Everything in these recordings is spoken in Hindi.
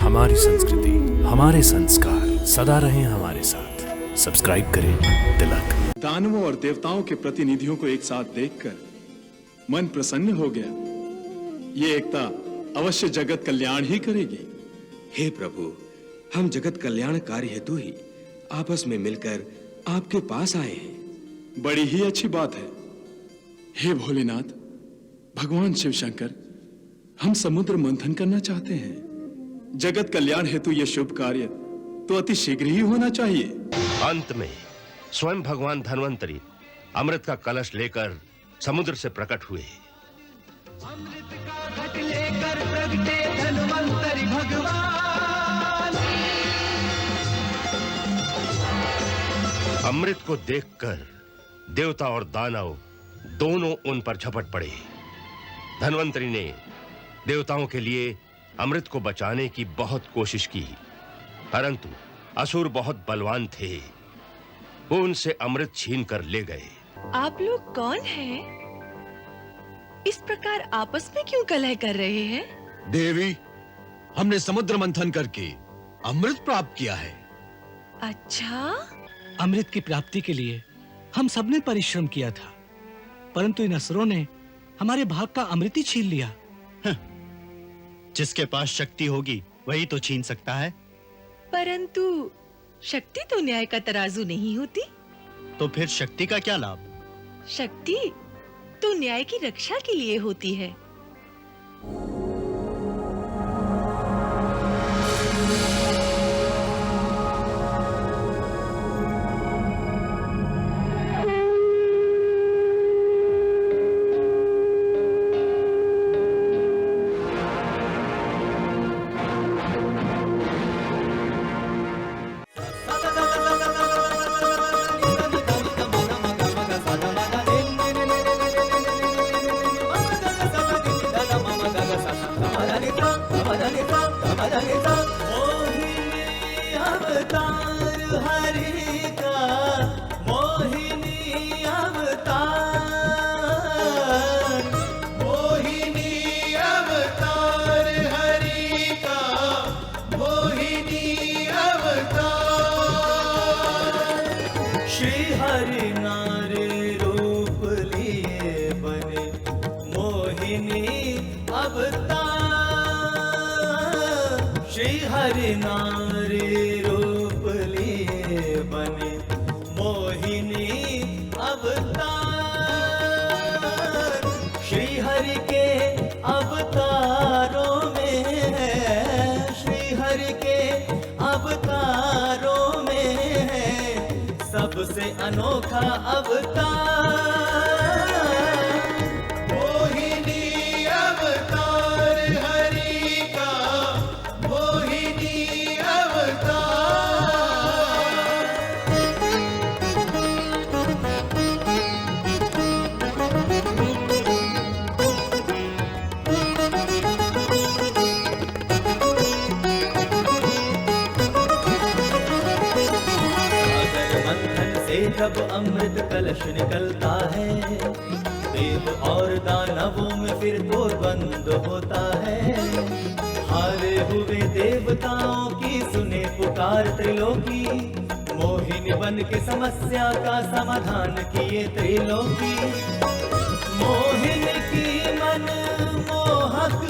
हमारी संस्कृति, हमारे संस्कार सदा रहें हमारे साथ। सब्सक्राइब करें तिलक। दानवों और देवताओं के प्रतिनिधियों को एक साथ देखकर मन प्रसन्न हो गया। ये एकता अवश्य जगत कल्याण ही करेगी। हे प्रभु, हम जगत कल्याण कार्य हेतु ही आपस में मिलकर आपके पास आए हैं। बड़ी ही अच्छी बात है। हे भोलेनाथ, भगवान शिव शंकर, हम समुद्र मंथन करना चाहते हैं। जगत कल्याण हेतु यह शुभ कार्य तो अति शीघ्र ही होना चाहिए। अंत में स्वयं भगवान धन्वंतरी अमृत का कलश लेकर समुद्र से प्रकट हुए। अमृत का घट लेकर प्रगटे धन्वंतरी भगवान। अमृत को देखकर देवता और दानव दोनों उन पर झपट पड़े। धन्वंतरी ने देवताओं के लिए अमृत को बचाने की बहुत कोशिश की, परंतु असुर बहुत बलवान थे। वो उनसे अमृत छीन कर ले गए। आप लोग कौन हैं? इस प्रकार आपस में क्यों कलह कर रहे हैं? देवी, हमने समुद्र मंथन करके अमृत प्राप्त किया है। अच्छा, अमृत की प्राप्ति के लिए हम सबने परिश्रम किया था, परंतु इन असुरों ने हमारे भाग का अमृत ही छीन लिया। जिसके पास शक्ति होगी वही तो छीन सकता है। परंतु शक्ति तो न्याय का तराजू नहीं होती। तो फिर शक्ति का क्या लाभ? शक्ति तो न्याय की रक्षा के लिए होती है। सबसे अनोखा अवतार, मोहिनी अवतार हरि का, मोहिनी अवतार। जब अमृत कलश निकलता है, देव और दानवों में फिर तो बंद होता है। हारे हुए देवताओं की सुने पुकार त्रिलोकी, मोहिनी बन के समस्या का समाधान किए त्रिलोकी। मोहिनी की मन मोहक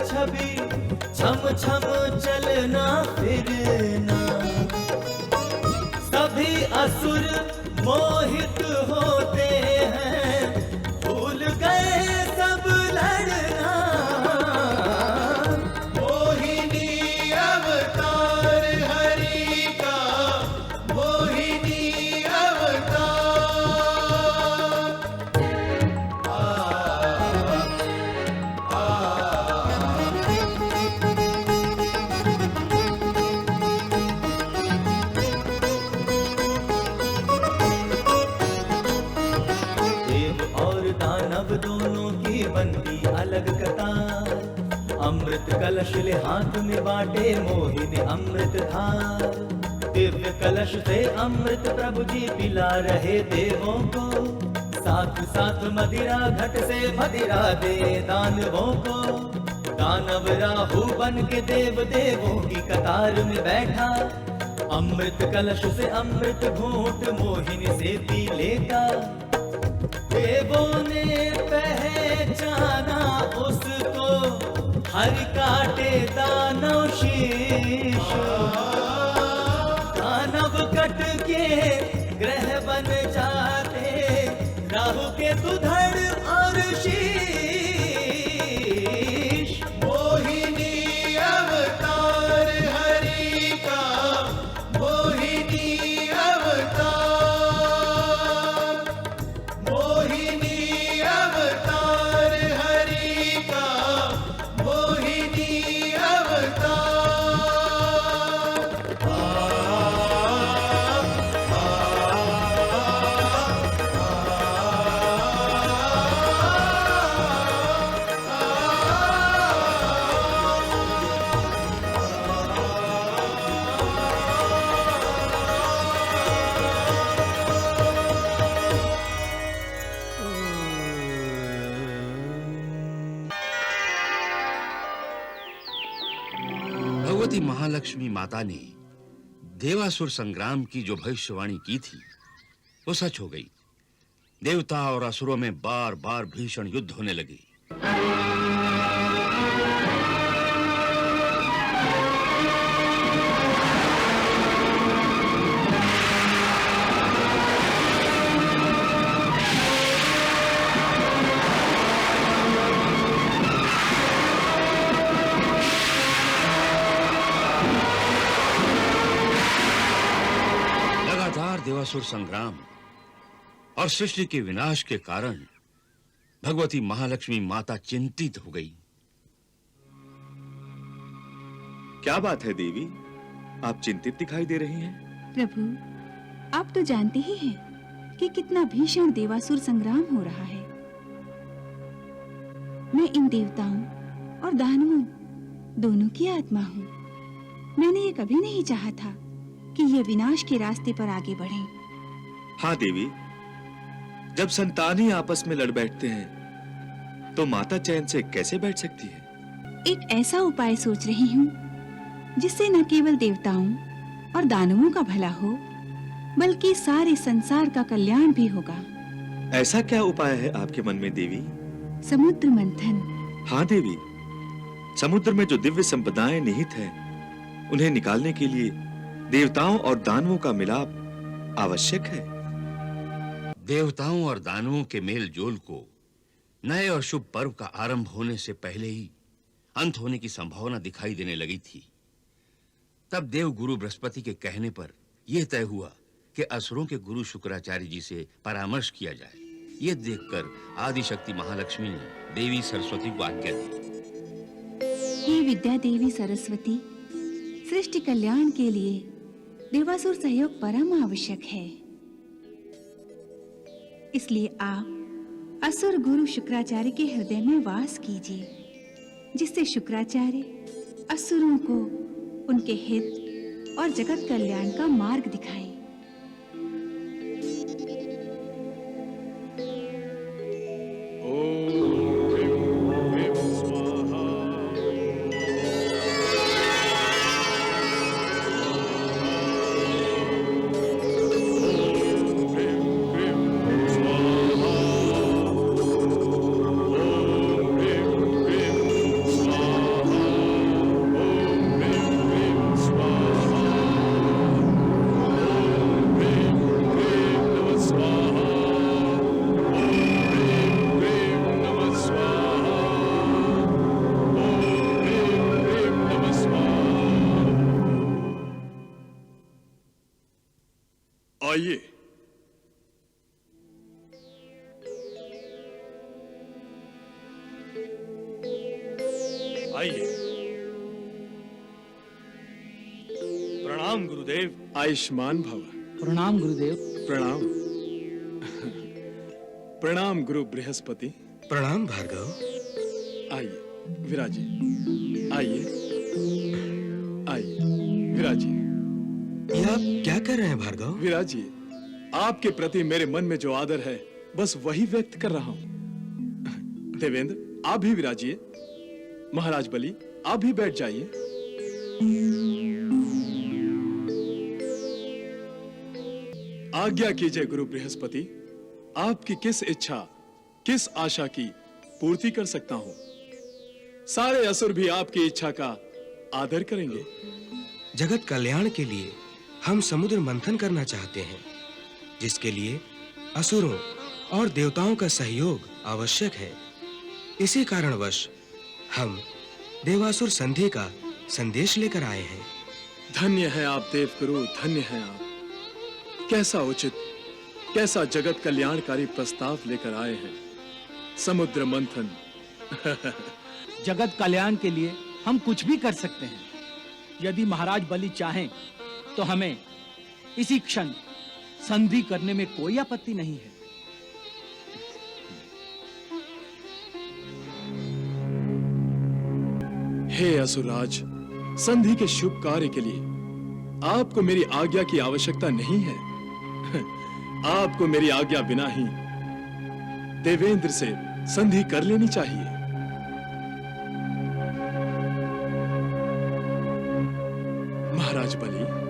छवि, छम छम चलना फिरना, सभी असुर मोहित होते हैं, भूल गए सब लड़ना। मोहिनी अवतार हरि का, मोहिनी अवतार। बनती अलग कतार, अमृत कलश ले हाथ में बाटे मोहिनी अमृत धार। दिव्य कलश से अमृत प्रभु जी पिला रहे देवों को, साथ साथ मदिरा घट से मदिरा दे दानवों को। दानव राहु बन के देव देवों की कतार में बैठा। अमृत कलश से अमृत घूंट मोहिनी से पी लेता। देवों ने पहचाना उसको, हरि काटे दानव शीश। दानव कट के ग्रह बन जाते, राहु के धड़ और शीश। मोहिनी अवतार हरि का, मोहिनी अवतार, मोहिनी अवतार हरि का, मोहिनी अवतार। भगवती महालक्ष्मी माता ने देवासुर संग्राम की जो भविष्यवाणी की थी वो सच हो गई। देवता और असुरों में बार बार भीषण युद्ध होने लगे। देवासुर संग्राम और सृष्टि के विनाश के कारण भगवती महालक्ष्मी माता चिंतित हो गई। क्या बात है देवी, आप चिंतित दिखाई दे रही हैं? प्रभु, आप तो जानते ही हैं कि कितना भीषण देवासुर संग्राम हो रहा है। मैं इन देवताओं और दानवों दोनों की आत्मा हूँ। मैंने ये कभी नहीं चाहा था कि ये विनाश के रास्ते पर आगे बढ़ें। हाँ देवी, जब संतान ही आपस में लड़ बैठते हैं तो माता चैन से कैसे बैठ सकती है? एक ऐसा उपाय सोच रही हूँ जिससे न केवल देवताओं और दानवों का भला हो, बल्कि सारे संसार का कल्याण भी होगा। ऐसा क्या उपाय है आपके मन में देवी? समुद्र मंथन। हाँ देवी, समुद्र में जो दिव्य संपदाएं निहित हैं, उन्हें निकालने के लिए देवताओं और दानवों का मिलाप आवश्यक है। देवताओं और दानवों के मेल जोल को नए और शुभ पर्व का आरंभ होने से पहले ही अंत होने की संभावना दिखाई देने लगी थी। तब देव गुरु बृहस्पति के कहने पर यह तय हुआ कि असुरों के गुरु शुक्राचार्य जी से परामर्श किया जाए। यह देखकर आदिशक्ति महालक्ष्मी ने देवी सरस्वती को आज्ञा दी। हे विद्या देवी सरस्वती, सृष्टि कल्याण के लिए देवासुर सहयोग परम आवश्यक है। इसलिए आप असुर गुरु शुक्राचार्य के हृदय में वास कीजिए, जिससे शुक्राचार्य असुरों को उनके हित और जगत कल्याण का मार्ग दिखाएं। आइए। आइए। प्रणाम गुरुदेव। आयुष्मान भव। प्रणाम गुरुदेव। प्रणाम। प्रणाम गुरु बृहस्पति। प्रणाम भार्गव। आइए विराजिए। आइए आइए विराजिए। ये आप क्या कर रहे हैं भार्गव? विराजिए, आपके प्रति मेरे मन में जो आदर है बस वही व्यक्त कर रहा हूं। देवेंद्र, आप भी विराजिए। महाराज बलि, आप भी बैठ जाइए। आज्ञा कीजिए गुरु बृहस्पति, आपकी किस इच्छा, किस आशा की पूर्ति कर सकता हूं। सारे असुर भी आपकी इच्छा का आदर करेंगे। जगत कल्याण के लिए हम समुद्र मंथन करना चाहते हैं, जिसके लिए असुरों और देवताओं का सहयोग आवश्यक है। इसी कारणवश हम देवासुर संधि का संदेश लेकर आए हैं। धन्य है आप देवगुरु, धन्य है आप। कैसा उचित, कैसा जगत कल्याणकारी प्रस्ताव लेकर आए हैं। समुद्र मंथन। जगत कल्याण के लिए हम कुछ भी कर सकते हैं। यदि महाराज बलि चाहें तो हमें इसी क्षण संधि करने में कोई आपत्ति नहीं है। हे असुरराज, संधि के शुभ कार्य के लिए आपको मेरी आज्ञा की आवश्यकता नहीं है। आपको मेरी आज्ञा बिना ही देवेंद्र से संधि कर लेनी चाहिए। महाराज बलि,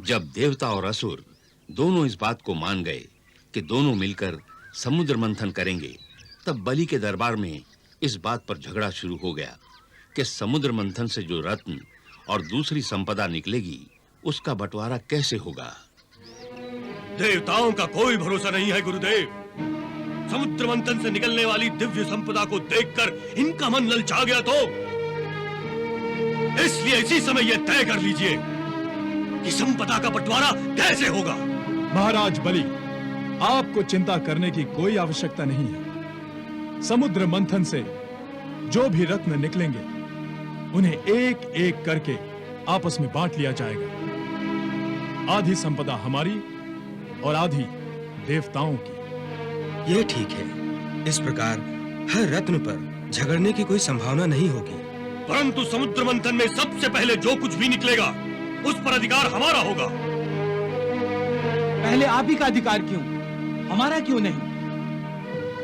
जब देवता और असुर दोनों इस बात को मान गए कि दोनों मिलकर समुद्र मंथन करेंगे, तब बलि के दरबार में इस बात पर झगड़ा शुरू हो गया कि समुद्र मंथन से जो रत्न और दूसरी संपदा निकलेगी, उसका बंटवारा कैसे होगा। देवताओं का कोई भरोसा नहीं है गुरुदेव। समुद्र मंथन से निकलने वाली दिव्य संपदा को देखकर इनका मन ललचा गया, तो इसलिए इसी समय यह तय कर लीजिए कि संपदा का बंटवारा कैसे होगा। महाराज बलि, आपको चिंता करने की कोई आवश्यकता नहीं है। समुद्र मंथन से जो भी रत्न निकलेंगे, उन्हें एक एक करके आपस में बांट लिया जाएगा। आधी संपदा हमारी और आधी देवताओं की। यह ठीक है। इस प्रकार हर रत्न पर झगड़ने की कोई संभावना नहीं होगी। परंतु समुद्र मंथन में सबसे पहले जो कुछ भी निकलेगा, उस पर अधिकार हमारा होगा। पहले आप ही का अधिकार क्यों, हमारा क्यों नहीं?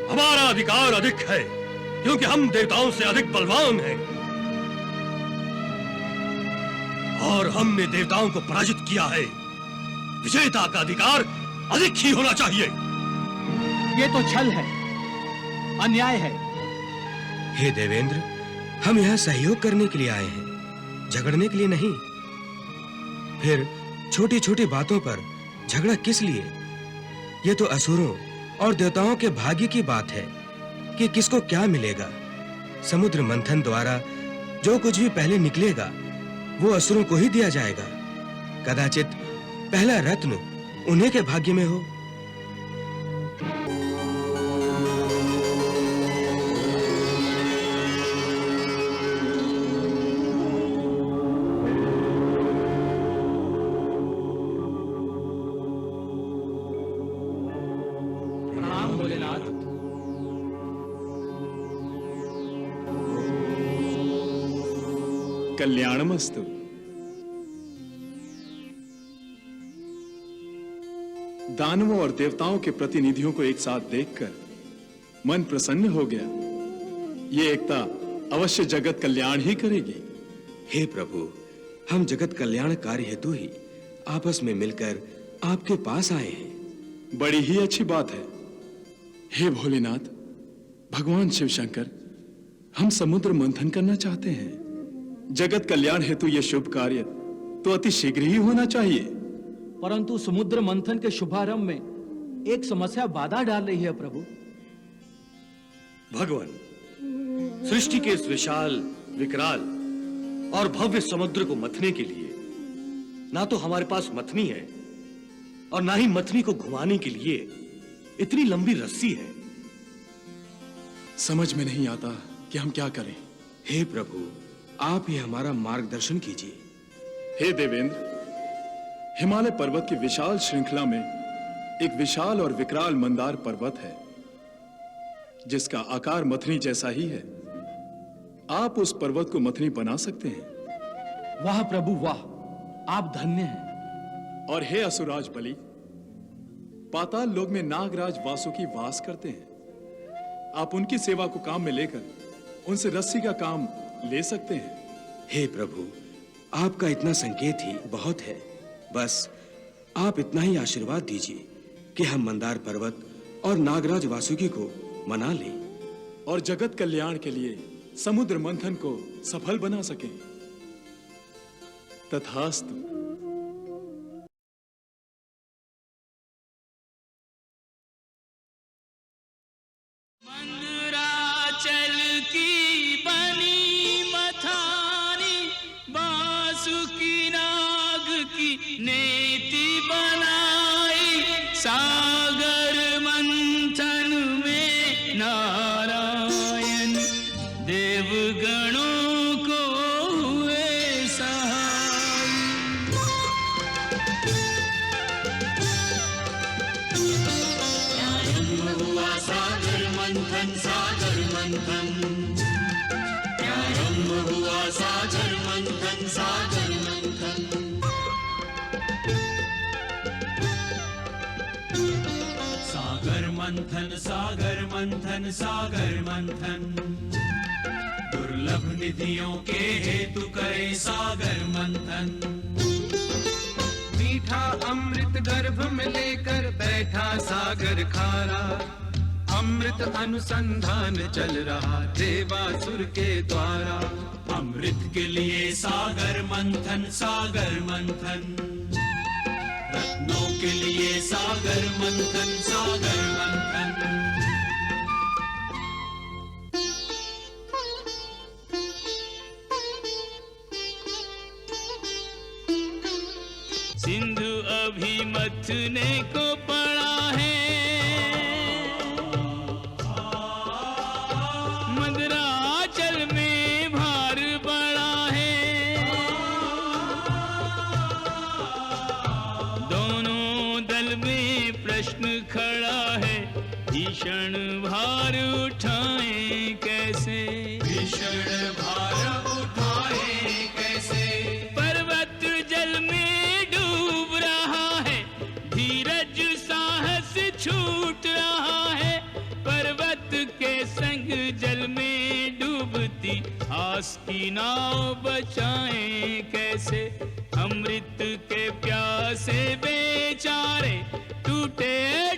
हमारा अधिकार अधिक है, क्योंकि हम देवताओं से अधिक बलवान हैं और हमने देवताओं को पराजित किया है। विजेता का अधिकार अधिक ही होना चाहिए। ये तो छल है, अन्याय है। हे देवेंद्र, हम यहाँ सहयोग करने के लिए आए हैं, झगड़ने के लिए नहीं। फिर छोटी-छोटी बातों पर झगड़ा किस लिए? ये तो असुरों और देवताओं के भाग्य की बात है कि किसको क्या मिलेगा। समुद्र मंथन द्वारा जो कुछ भी पहले निकलेगा, वो असुरों को ही दिया जाएगा। कदाचित पहला रत्न उन्हीं के भाग्य में हो। प्रणाम भोलेनाथ। कल्याणमस्तु। दानवों और देवताओं के प्रतिनिधियों को एक साथ देखकर मन प्रसन्न हो गया। ये एकता अवश्य जगत कल्याण ही करेगी। हे प्रभु, हम जगत कल्याण कार्य हेतु ही आपस में मिलकर आपके पास आए हैं। बड़ी ही अच्छी बात है। हे भोलेनाथ, भगवान शिव शंकर, हम समुद्र मंथन करना चाहते हैं। जगत कल्याण हेतु यह शुभ कार्य तो अति शीघ्र ही होना चाहिए। परंतु समुद्र मंथन के शुभारंभ में एक समस्या बाधा डाल रही है प्रभु। भगवान, सृष्टि के इस विशाल, विकराल और भव्य समुद्र को मथने के लिए ना तो हमारे पास मथनी है और ना ही मथनी को घुमाने के लिए इतनी लंबी रस्सी है। समझ में नहीं आता कि हम क्या करें। हे प्रभु, आप ही हमारा मार्गदर्शन कीजिए। हे देवेंद्र, हिमालय पर्वत की विशाल श्रृंखला में एक विशाल और विकराल मंदार पर्वत है, जिसका आकार मथनी जैसा ही है। आप उस पर्वत को मथनी बना सकते हैं। वाह प्रभु वाह, आप धन्य हैं। और हे असुराज बलि, पाताल लोक में नागराज वासुकी वास करते हैं। आप उनकी सेवा को काम में लेकर उनसे रस्सी का काम ले सकते हैं। हे प्रभु, आपका इतना संकेत ही बहुत है। बस आप इतना ही आशीर्वाद दीजिए कि हम मंदार पर्वत और नागराज वासुकी को मना लें और जगत कल्याण के लिए समुद्र मंथन को सफल बना सकें। तथास्तु। मंदराचल की बनी मथानी, बासुकी नाग की नेति बनाई, सागर मंथन में नारायण देवगणों को हुए सहाय। प्रारंभ हुआ सागर मंथन, सागर मंथन। प्रारंभ हुआ सागर मंथन, सागर मंथन। सागर मंथन, सागर मंथन, सागर मंथन। दुर्लभ निधियों के हेतु करे सागर मंथन। मीठा अमृत गर्भ में लेकर बैठा सागर खारा, अमृत अनुसंधान चल रहा देवासुर के द्वारा। अमृत के लिए सागर मंथन, सागर मंथन। रत्नों के लिए सागर मंथन, सागर मंथन। सिंधु अभी मथने को पड़ा है, मंदराचल में भार बड़ा है। दोनों दल में प्रश्न खड़ा है, भीषण भार उठाएं कैसे, भीषण भार उठाएं कैसे। पर्वत जल में डूब रहा है, धीरज साहस छूट रहा है। पर्वत के संग जल में डूबती आस की नाव बचाएं कैसे। अमृत के प्यासे बेचारे टूटे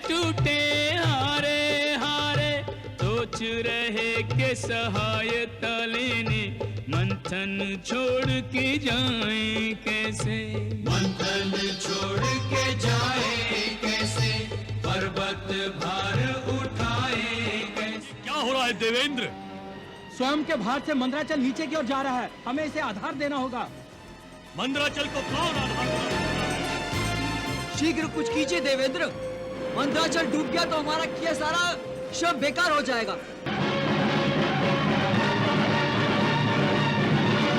टूटे हारे हारे, सोच रहे के सहायता लेने मंथन छोड़ के जाएं कैसे, मंथन छोड़ के जाएं कैसे। पर्वत भार उठाए कैसे। क्या हो रहा है देवेंद्र? स्वयं के भार से मंदराचल नीचे की ओर जा रहा है, हमें इसे आधार देना होगा। मंदराचल को कौन आधार? शीघ्र कुछ कीजिए देवेंद्र, मंदराचल डूब गया तो हमारा किया सारा श्रम बेकार हो जाएगा।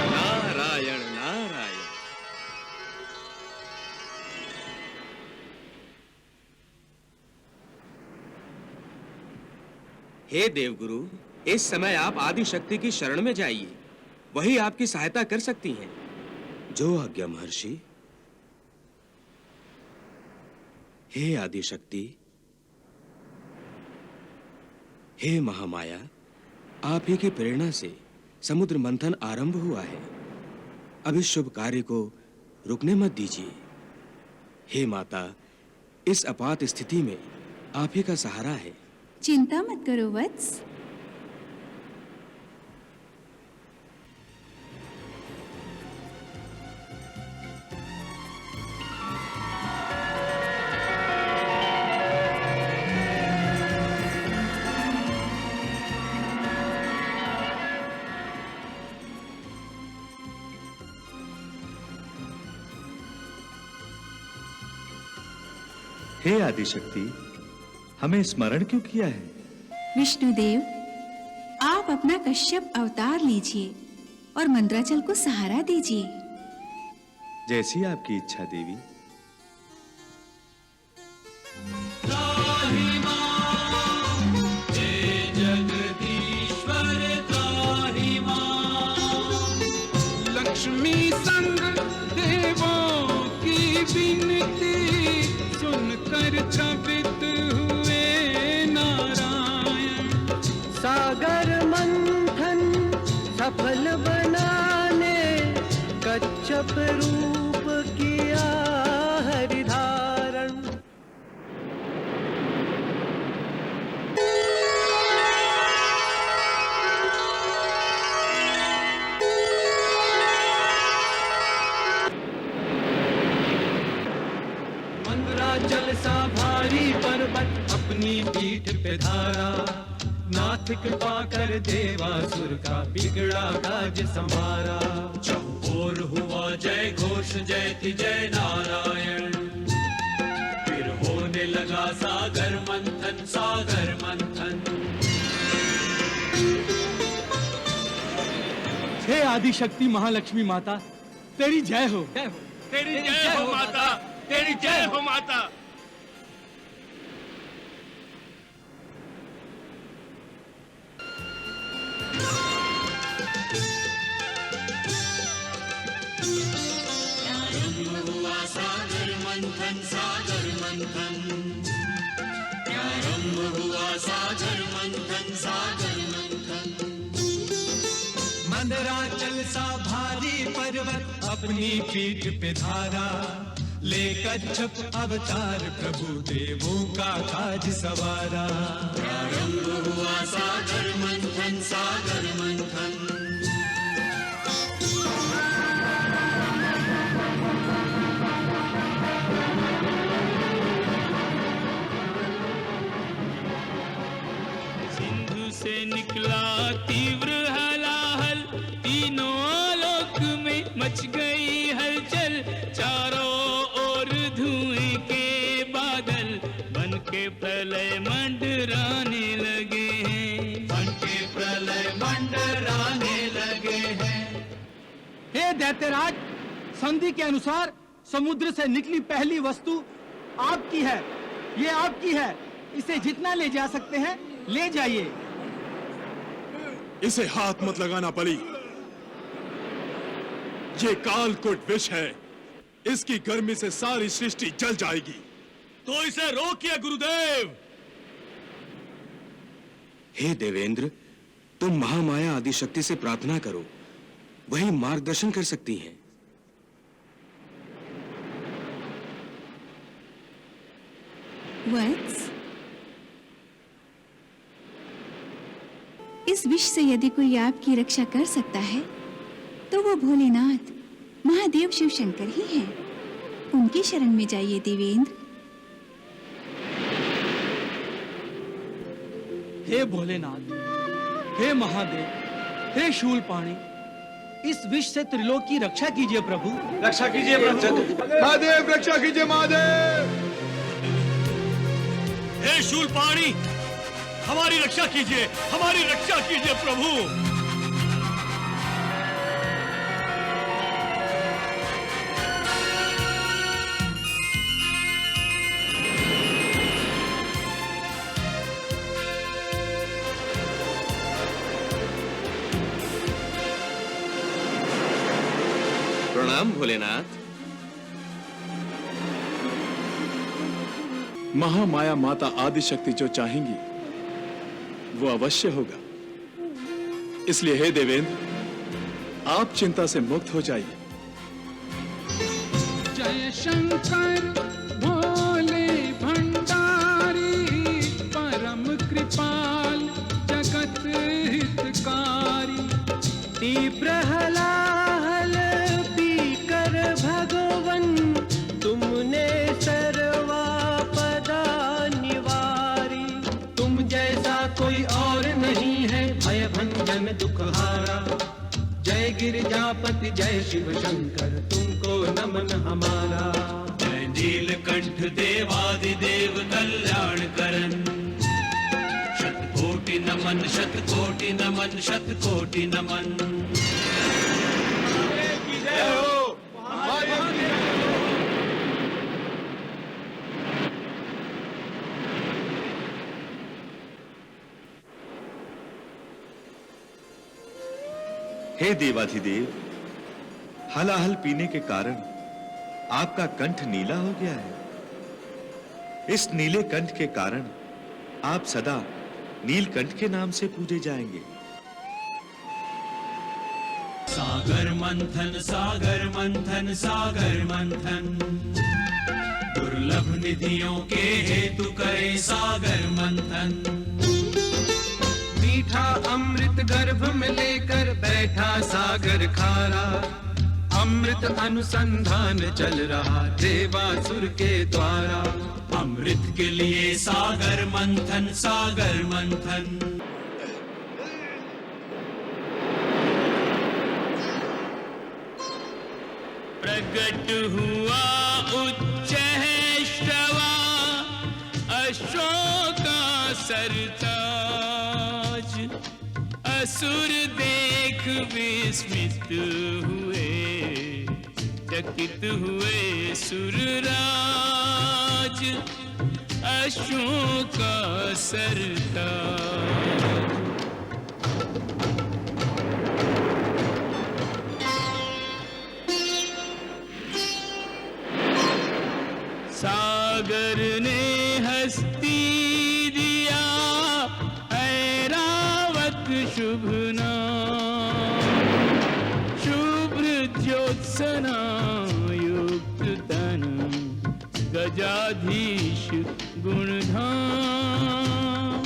नारायण नारायण। हे देवगुरु, इस समय आप आदि शक्ति की शरण में जाइए, वही आपकी सहायता कर सकती हैं। जो आज्ञा महर्षि। हे आदि शक्ति, हे महामाया, आप ही की प्रेरणा से समुद्र मंथन आरंभ हुआ है। अब इस शुभ कार्य को रुकने मत दीजिए। हे माता, इस आपात स्थिति में आप ही का सहारा है। चिंता मत करो वत्स। हे आदिशक्ति, हमें स्मरण क्यों किया है? विष्णुदेव, आप अपना कश्यप अवतार लीजिए और मंदराचल को सहारा दीजिए। जैसी आपकी इच्छा देवी। लक्ष्मी संग देवों तपित हुए नारायण। सागर मंथन सफल बनाने कच्छप रूप किया हरिधारण। मंदराचल सा भारी पर्वत अपनी पीठ पे धारा। नाथ कृपा कर देवासुर का बिगड़ा काज संवारा। चौकोर हुआ जय घोष जयति जय नारायण। फिर होने लगा सागर मंथन सागर मंथन। हे आदिशक्ति महालक्ष्मी माता, तेरी जय हो। तेरी जय हो माता, तेरी जय हो माता। सागर मंथन सागर मंथन। प्रारंभ हुआ सागर मंथन सागर मंथन। मंदराचल सा भारी पर्वत अपनी पीठ पे धारा। ले कच्छप अवतार प्रभु देवों का काज सवारा। प्रारंभ हुआ सागर मंथन सागर मंथन। से निकला तीव्र हलाहल। तीनों आलोक में मच गई हलचल। चारों ओर धुएं के बादल बन के प्रलय मंडराने लगे हैं। बन के प्रलय मंडराने लगे हैं। हे दैत्यराज, संधि के अनुसार समुद्र से निकली पहली वस्तु आपकी है। ये आपकी है। इसे जितना ले जा सकते हैं ले जाइए। इसे हाथ मत लगाना बलि। ये कालकूट विष है। इसकी गर्मी से सारी सृष्टि जल जाएगी। तो इसे रोकिए गुरुदेव। हे देवेंद्र, तुम महामाया आदिशक्ति से प्रार्थना करो, वही मार्गदर्शन कर सकती हैं। वत्स, इस विष से यदि कोई आपकी रक्षा कर सकता है तो वो भोलेनाथ महादेव शिव शंकर ही हैं। उनकी शरण में जाइए देवेंद्र। हे भोलेनाथ, हे महादेव, हे शूलपाणी, इस विष से त्रिलोक की रक्षा कीजिए प्रभु। रक्षा कीजिए प्रभु। महादेव रक्षा कीजिए महादेव। हे शूलपाणी, हमारी रक्षा कीजिए, हमारी रक्षा कीजिए प्रभु। प्रणाम भोलेनाथ। महामाया माता आदिशक्ति जो चाहेंगी वो अवश्य होगा। इसलिए हे देवेंद्र, आप चिंता से मुक्त हो जाइए। जय शंकर भोले भंडारी। परम कृपाल जगत हितकारी। तीव्र हलाहल पीकर भगवन तुमने सर्वापदा निवारी। तुम जैसा कोई और नहीं है भय भंजन दुखहारा। जय गिरिजापति जय शिव शंकर तुमको नमन हमारा। जय नीलकंठ देवादिदेव कल्याण करन। शतकोटि नमन शतकोटि नमन शतकोटि नमन। जय हो। हे देवाधिदेव, हलाहल पीने के कारण आपका कंठ नीला हो गया है। इस नीले कंठ के कारण आप सदा नीलकंठ के नाम से पूजे जाएंगे। सागर मंथन सागर मंथन सागर मंथन, दुर्लभ निधियों के हेतु करे सागर मंथन। मीठा अमृत गर्भ में लेकर बैठा सागर खारा, अमृत अनुसंधान चल रहा देवासुर के द्वारा। अमृत के लिए सागर मंथन सागर मंथन। प्रगट हुआ उच्च है श्रवा, अशोका सरताज। असुर देख विस्मित हुए, चकित हुए सुरराज। अशोका सरताज। सागर ने हस्ती दिया, ऐरावत शुभ नाम। शुभ्र ज्योत्सना युक्त तन, गजाधीश गुणधाम।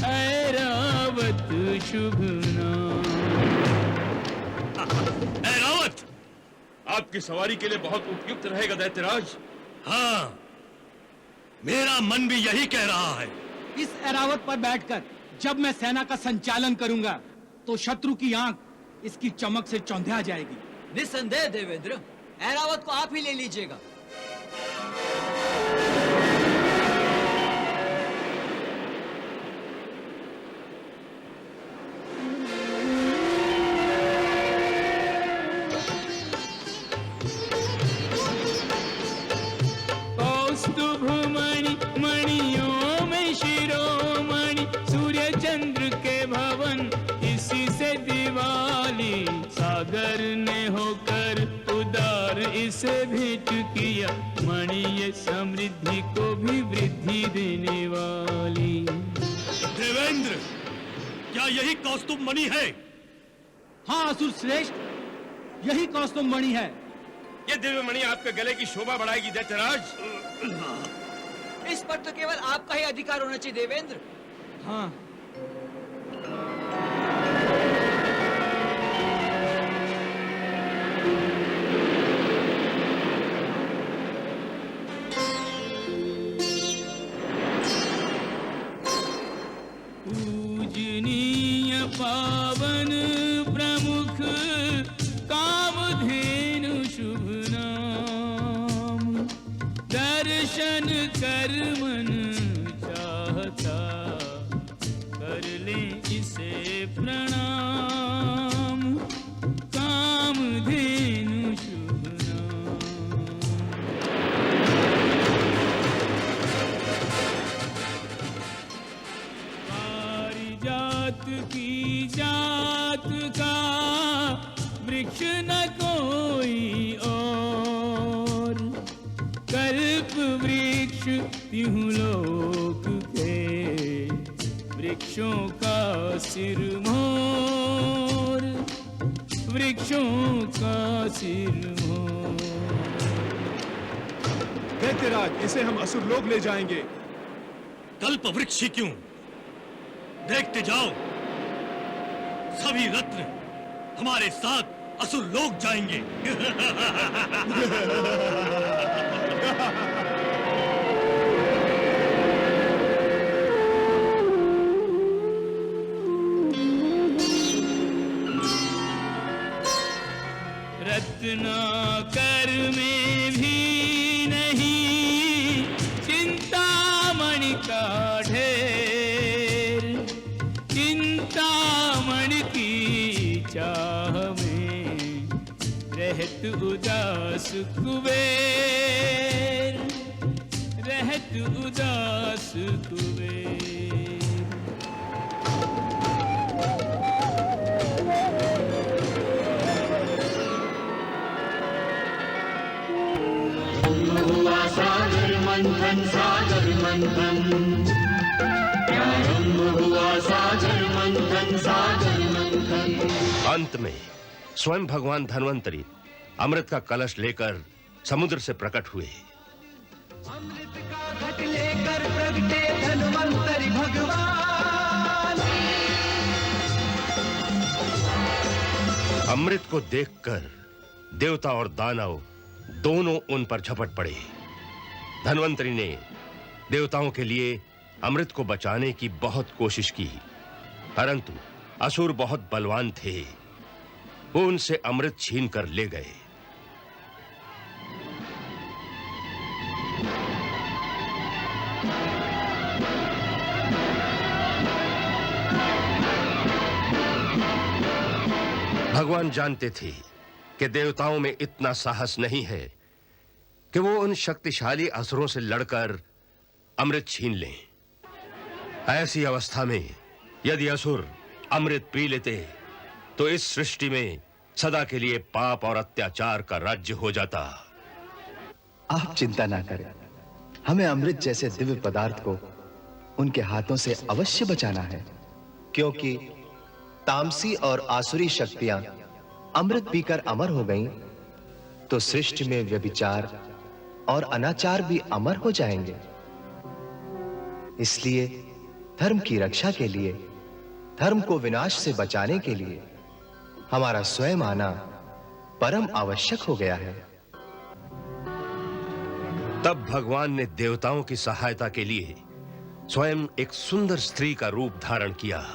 ऐरावत शुभ नाम। ऐरावत, आपकी सवारी के लिए बहुत उपयुक्त रहेगा दैत्यराज। हाँ, मेरा मन भी यही कह रहा है। इस ऐरावत पर बैठकर जब मैं सेना का संचालन करूंगा तो शत्रु की आंख इसकी चमक से चौंधिया जाएगी। निस्संदेह देवेंद्र, ऐरावत को आप ही ले लीजिएगा। कौस्तुभमणि मणियों में शिरोमणि, सूर्य चंद्र के भवन इसी से दिवाली। सागर ने होकर उदार इसे भेंट किया, मणि ये समृद्धि को भी वृद्धि देने वाली। देवेंद्र, क्या यही कौस्तुभ मणि है? हाँ असुर श्रेष्ठ, यही कौस्तुभ मणि है। ये दिव्य मणि आपके गले की शोभा बढ़ाएगी दैत्यराज। इस पर तो केवल आपका ही अधिकार होना चाहिए देवेंद्र। हाँ। पूजनीय पावन प्रमुख, कामधेनु शुभ नाम। दर्शन कर मन चाहता, कर ले इसे प्रणाम। कामधेनु शुभ नाम। पारिजात की जात का वृक्ष न कोई और, कल्प वृक्ष तिहु लोक के वृक्षों का सिरमोर। वृक्षों का सिरमोर। दैत्यराज, इसे हम असुर लोग ले जाएंगे। कल्प वृक्ष ही क्यों, देखते जाओ, सभी रत्न हमारे साथ असुर लोग जाएंगे। रत्नाकर में भी नहीं, चिंतामणि का ढेर। चिंतामणि की चाह में रहत उदास कुबेर। रहत उदास कुबेर। हुआ सागर मंथन सागर मंथन, प्रारंभ हुआ सागर मंथन सागर मंथन। अंत में स्वयं भगवान धन्वंतरी अमृत का कलश लेकर समुद्र से प्रकट हुए। अमृत का घट लेकर प्रगटे धन्वंतरी भगवान। अमृत को देखकर देवता और दानव दोनों उन पर झपट पड़े। धन्वंतरी ने देवताओं के लिए अमृत को बचाने की बहुत कोशिश की, परंतु असुर बहुत बलवान थे। वो उनसे अमृत छीन कर ले गए। भगवान जानते थे कि देवताओं में इतना साहस नहीं है कि वो उन शक्तिशाली असुरों से लड़कर अमृत छीन लें। ऐसी अवस्था में यदि असुर अमृत पी लेते तो इस सृष्टि में सदा के लिए पाप और अत्याचार का राज्य हो जाता। आप चिंता ना करें, हमें अमृत जैसे दिव्य पदार्थ को उनके हाथों से अवश्य बचाना है, क्योंकि तामसी और आसुरी शक्तियां अमृत पीकर अमर हो गईं, तो सृष्टि में व्यभिचार और अनाचार भी अमर हो जाएंगे। इसलिए धर्म की रक्षा के लिए, धर्म को विनाश से बचाने के लिए हमारा स्वयं आना परम आवश्यक हो गया है। तब भगवान ने देवताओं की सहायता के लिए स्वयं एक सुंदर स्त्री का रूप धारण किया।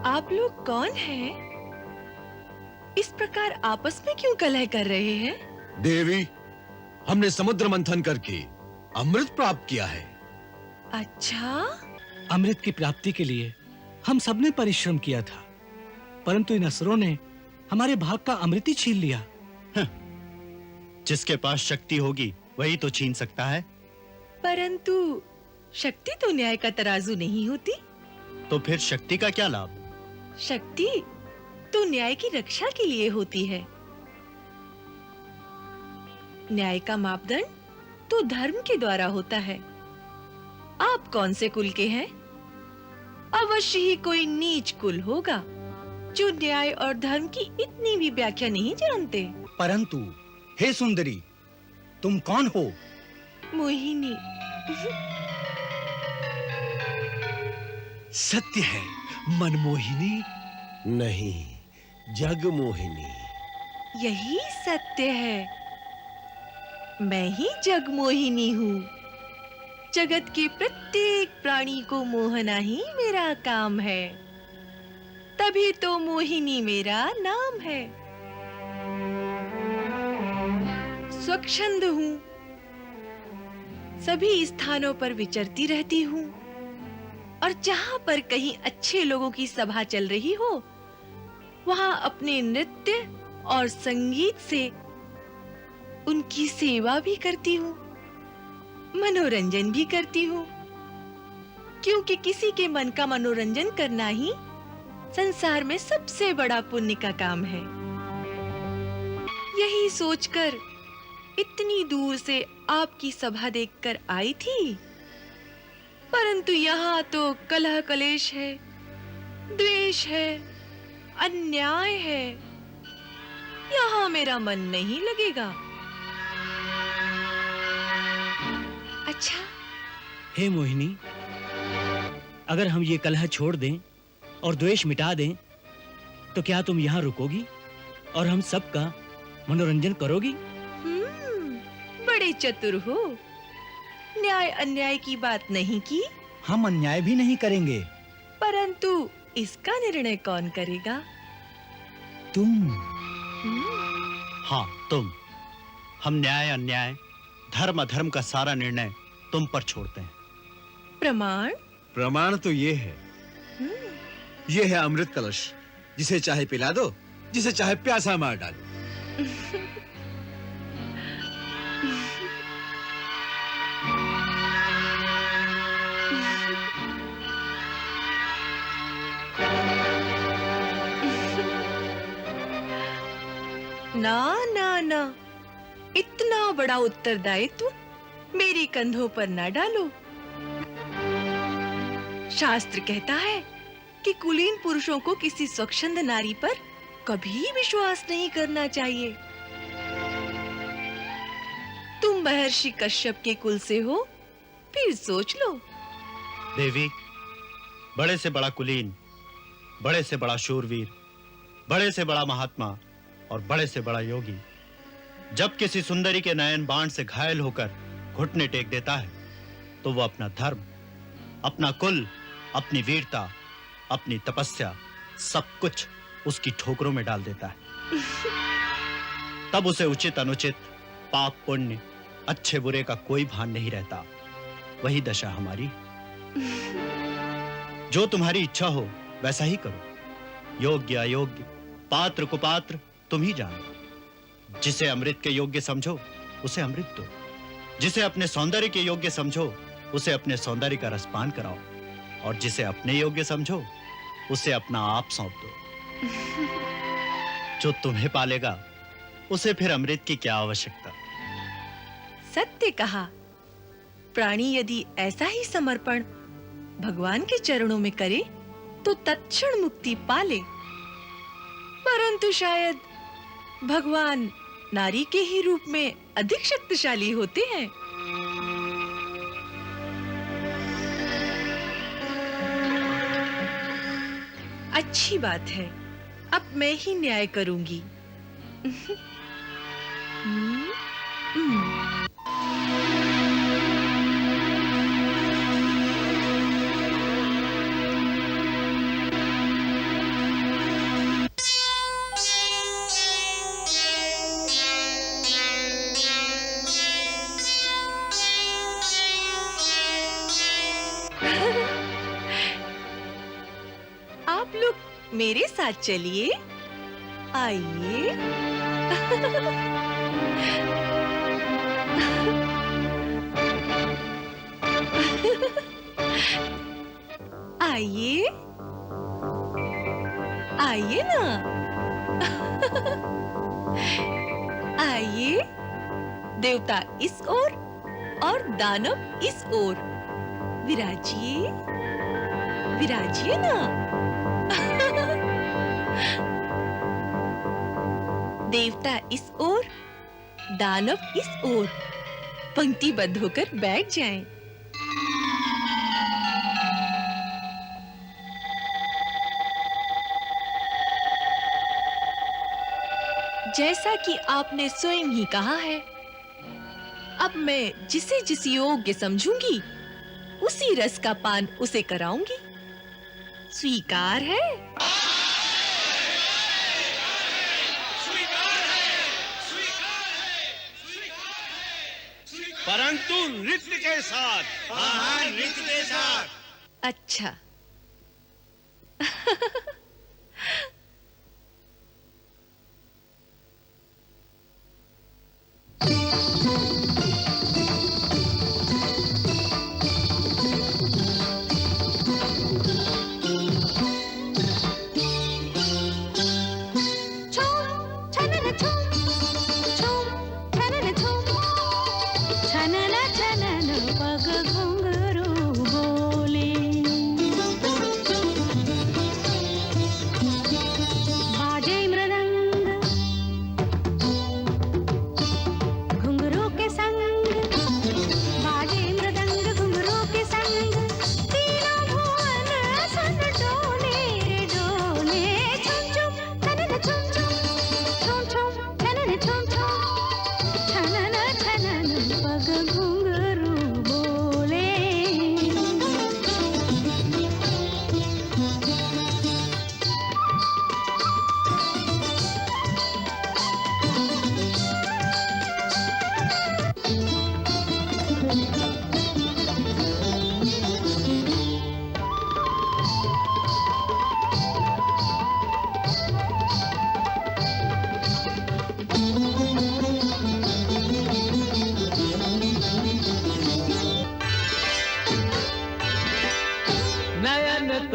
आप लोग कौन हैं? इस प्रकार आपस में क्यों कलह कर रहे हैं? देवी, हमने समुद्र मंथन करके अमृत प्राप्त किया है। अच्छा? अमृत की प्राप्ति के लिए हम सबने परिश्रम किया था, परंतु इन असुरों ने हमारे भाग का अमृत ही छीन लिया। जिसके पास शक्ति होगी वही तो छीन सकता है। परंतु शक्ति तो न्याय का तराजू नहीं होती। तो फिर शक्ति का क्या लाभ? शक्ति तो न्याय की रक्षा के लिए होती है। न्याय का मापदंड तो धर्म के द्वारा होता है। आप कौन से कुल के हैं? अवश्य ही कोई नीच कुल होगा जो न्याय और धर्म की इतनी भी व्याख्या नहीं जानते। परंतु हे सुंदरी, तुम कौन हो? मोहिनी। सत्य है, मनमोहिनी नहीं, जगमोहिनी। यही सत्य है। मैं ही जगमोहिनी हूँ। जगत के प्रत्येक प्राणी को मोहना ही मेरा काम है, तभी तो मोहिनी मेरा नाम है। स्वच्छंद हूँ, सभी स्थानों पर विचरती रहती हूँ, और जहां पर कहीं अच्छे लोगों की सभा चल रही हो, वहां अपने नृत्य और संगीत से उनकी सेवा भी करती हूँ, मनोरंजन भी करती हूँ, क्योंकि किसी के मन का मनोरंजन करना ही संसार में सबसे बड़ा पुण्य का काम है। यही सोचकर इतनी दूर से आपकी सभा देखकर आई थी, परंतु यहाँ तो कलह कलेश है, द्वेष है, अन्याय है। यहाँ मेरा मन नहीं लगेगा। अच्छा, हे मोहिनी, अगर हम ये कलह छोड़ दें और द्वेष मिटा दें, तो क्या तुम यहाँ रुकोगी और हम सबका मनोरंजन करोगी? बड़े चतुर हो। न्याय अन्याय की बात नहीं की। हम अन्याय भी नहीं करेंगे। परंतु इसका निर्णय कौन करेगा? तुम। हाँ, तुम। हम न्याय अन्याय, धर्म अधर्म का सारा निर्णय तुम पर छोड़ते हैं। प्रमाण? प्रमाण तो ये है, ये है अमृत कलश, जिसे चाहे पिला दो, जिसे चाहे प्यासा मार डालो। ना ना ना, इतना बड़ा उत्तरदायित्व मेरे कंधों पर ना डालो। शास्त्र कहता है कि कुलीन पुरुषों को किसी स्वच्छंद नारी पर कभी विश्वास नहीं करना चाहिए। तुम महर्षि कश्यप के कुल से हो, फिर सोच लो। देवी, बड़े से बड़ा कुलीन, बड़े से बड़ा शूरवीर, बड़े से बड़ा महात्मा और बड़े से बड़ा योगी जब किसी सुंदरी के नयन बाण से घायल होकर घुटने टेक देता है, तो वो अपना धर्म, अपना कुल, अपनी वीरता, अपनी तपस्या, सब कुछ उसकी ठोकरों में डाल देता है। तब उसे उचित अनुचित, पाप पुण्य, अच्छे बुरे का कोई भान नहीं रहता। वही दशा हमारी। जो तुम्हारी इच्छा हो वैसा ही करो। योग्य अयोग्य, पात्र कुपात्र तुम ही जानो। जिसे अमृत के योग्य समझो उसे अमृत दो, जिसे अपने सौंदर्य के योग्य समझो उसे अपने सौंदर्य का रसपान कराओ, और जिसे अपने योग्य समझो उसे अपना आप सौंप दो। जो तुम्हें पालेगा उसे फिर अमृत की क्या आवश्यकता। सत्य कहा। प्राणी यदि ऐसा ही समर्पण भगवान के चरणों में करे तो तत्क्षण मुक्ति पाले। परंतु शायद भगवान नारी के ही रूप में अधिक शक्तिशाली होते हैं। अच्छी बात है, अब मैं ही न्याय करूंगी। आप लोग मेरे साथ चलिए, आइए। आइए, आइए ना। आइए, देवता इस ओर और दानव इस ओर। विराजिए, विराजिए ना। देवता इस ओर, दानव इस ओर। पंक्तिबद्ध होकर बैठ जाएं। जैसा कि आपने स्वयं ही कहा है, अब मैं जिसे जिस योग्य समझूंगी उसी रस का पान उसे कराऊंगी। स्वीकार है? परंतु नृत्य के साथ। हाँ, नृत्य के साथ। अच्छा।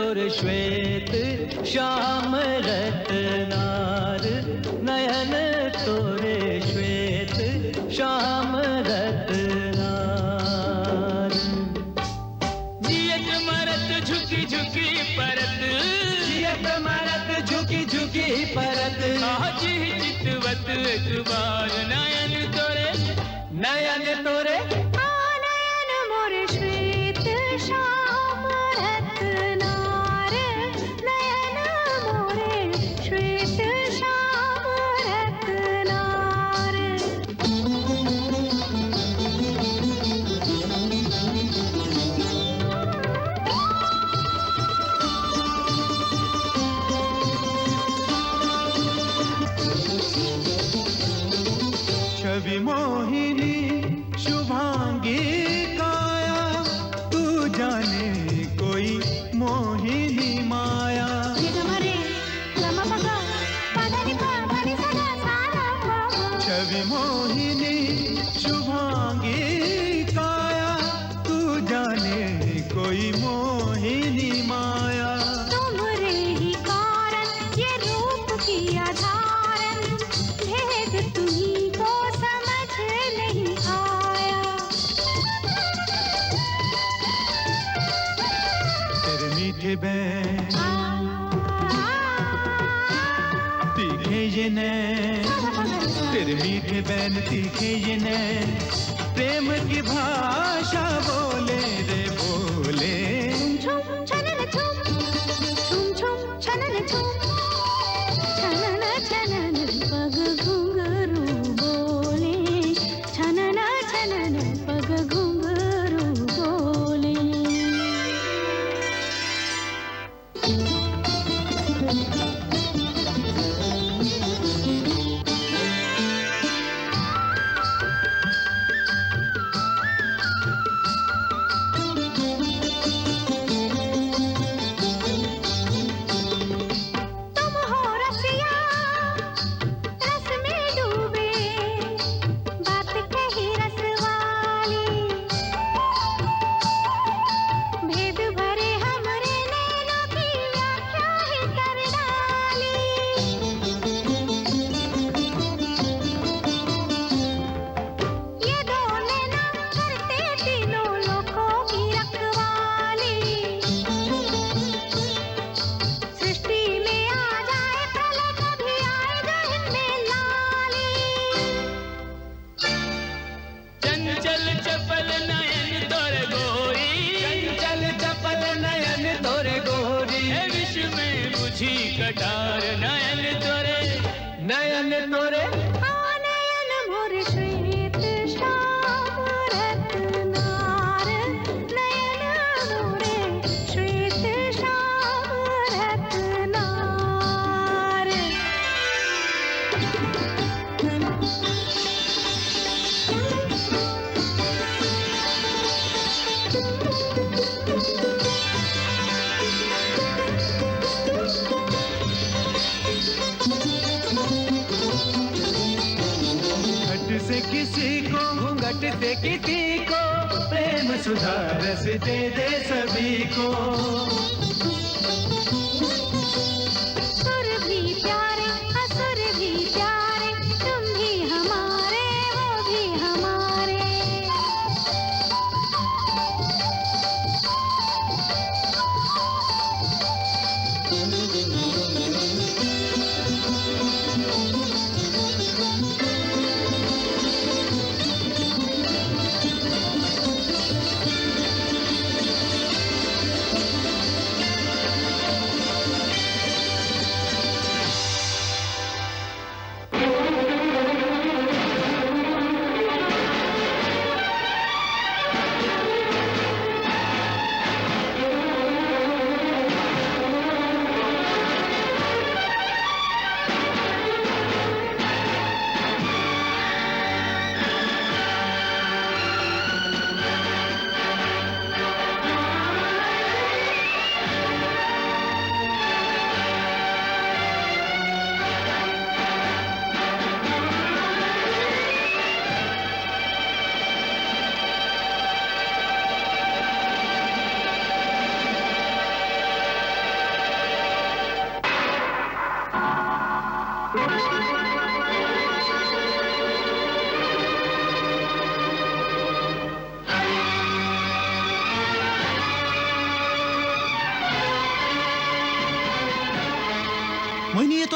तोरे श्वेत श्याम रत्नार, नयन तोरे श्वेत श्याम रत्नार। जियत मरत झुकी झुकी परत, जियत मरत झुकी झुकी परत, जी चितवत एतबार, नयन तोरे नयन तोरे नयन मोरे श्वेत श्याम रत्नार, नयन मोरे श्वेत श्याम रत्नार। छवि मोहिनी शुभांगी काया, तू जाने कोई मोहिनी माया। छवि मोहिनी शुभांगी काया, तू जाने कोई मोहिनी माया। तुमरे ही कारण ये रूप की आधारन, भेद तुम्हीं को समझ नहीं आया। तेरे मीठे बैन तीखे ये नैन, तेरे मीठे बैन तीखे ये नैन, प्रेम की भाषा बोले रे बोले। छुम छनन छुम, छुम छुम छनन छुम, छनन छनन पग घुंघरू बोले, छनन छनन पग घुंघरू बोले। तुम हो रसिया रस में डूबे, बात कही रस वाली, भेद भरे हमरे नैनों की व्याख्या ही कर डाली। ये दो नैना करते तीनों लोकों की रखवाली, सृष्टि में आ जाए प्रलय कभी आएगा इनमें लाली। चंचल चपल नयन तोरे गोरी, चंचल चपल नयन तोरे गोरी, हे विश्व में बुझी कटार, नयन तोरे नयन तोरे नयन मोरे श्वेत श्याम रत्नार, नयन मोरे श्वेत श्याम रत्नार। घट से किसी को, घट से किसी को, प्रेम सुधा रस दे दे सभी को। सुर भी प्यारे असुर भी प्यारे, तुम भी हमारे वो भी हमारे।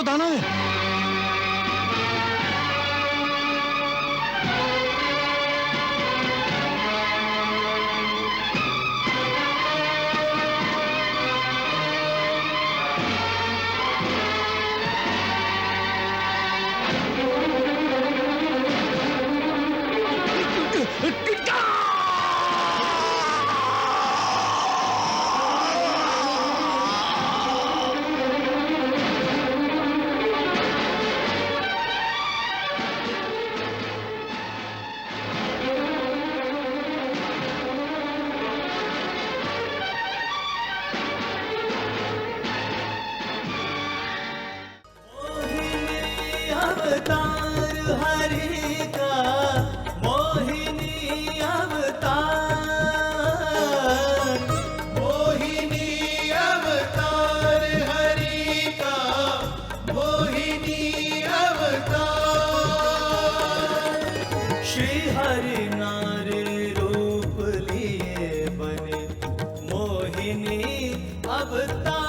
तो दानव है। अवतार हरि का, मोहिनी अवतार, मोहिनी अवतार हरि का, मोहिनी अवतार। श्री हरि नारी रूप लिए बने मोहिनी अवतार।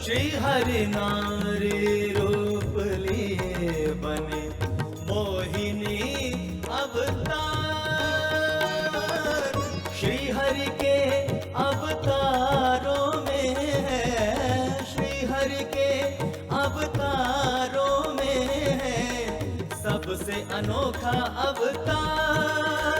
श्री हरि नारी रूप लिए बने मोहिनी अवतार। श्री हरि के अवतारों में है, श्री हरि के अवतारों में है सबसे अनोखा अवतार।